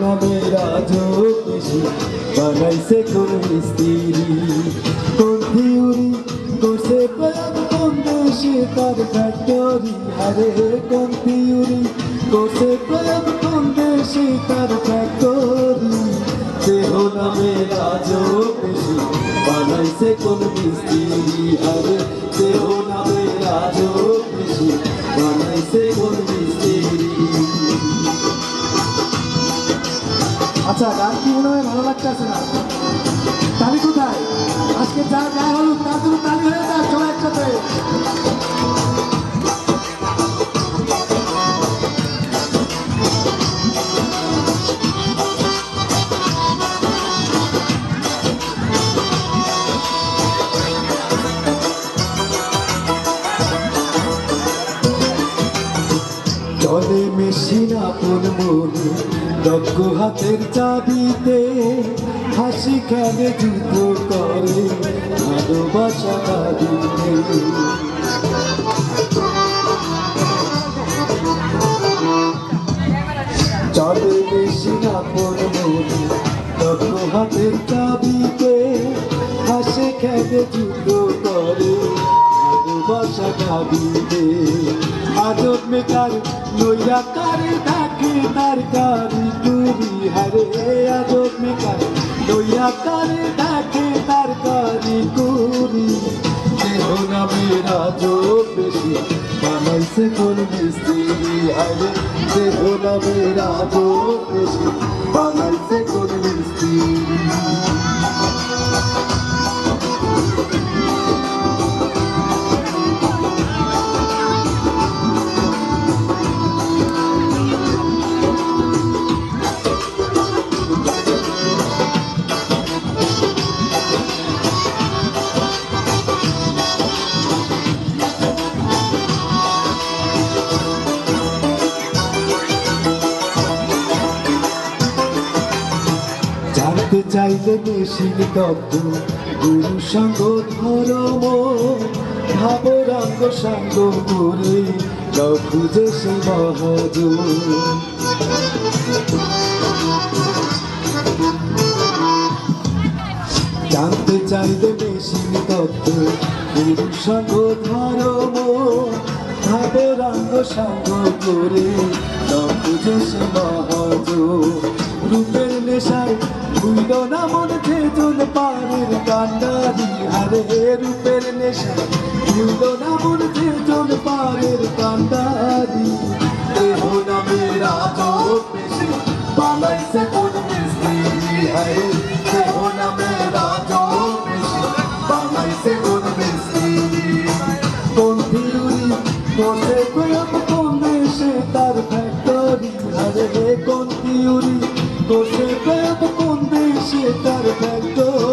নামে রাজকেশী বানাইছে কোন মিস্ত্রি কোন থিওরি করছে প্রেম কোন দেশে তার ফ্যাক্টরি আরে কোন থিওরি করছে প্রেম কোন দেশে তার ফ্যাক্টরি দেহ নামে রাজকেশী বানাইছে কোন মিস্ত্রি আরে দেহ নামে রাজকেশী বানাইছে কোন মিস্ত্রি। আচ্ছা, গান কি মনে হয় ভালো লাগতেছে না? তালি কোথায়? আজকে যার গায়ে হলুদ তার জন্য তালি হয়ে যায় সবাই একসাথে। চলে মেশিন আপন মনে দক্ষ হাতের চাবিতে হাসি খেলে যুদ্ধ করে ভালোবাসা দাবিতে চলে মেশিন আপন মনে দক্ষ হাতের চাবিতে হাসি খেলে যুদ্ধ করে ভালোবাসা দাবিতে আজব মেকার লইয়া কারে ডাকে তার কারিগরি হারে আজব মেকার লইয়া কারে ডাকে তার কারিগরি দেহ নামে রাজকেশী বানাইছে কোন মিস্ত্রি হারে দেহ নামে রাজকেশী বানাইছে কোন মিস্ত্রি। জানতে চাইলে মেশিন তত্ত্ব গুরু সঙ্গ ধর্ম ভাবরাঙ্গ সাঙ্গ করে খুঁজে সে মহাজ জানতে চাইলে মেশিন তত্ত্ব গুরু সঙ্গ ধর্ম ভাবরাঙ্গ সাঙ্গ করে খুঁজে সে মহাজ রূপের নেশায় ভুইল না মন খেজুল পাড়ের কান্ডারি হারে রূপের নেশায় ভুইল না মন খেজুল পাড়ের কান্ডারি দেহ নামে রাজকেশী বানাইছে কোন মিস্ত্রি হারে দেহ নামে রাজকেশী বানাইছে কোন মিস্ত্রি কোন থিওরি করছে প্রেম কোন দেশে তার ফ্যাক্টরি হারে কোন থিওরি করছে প্রেম কোন দেশে তার ফ্যাক্টরি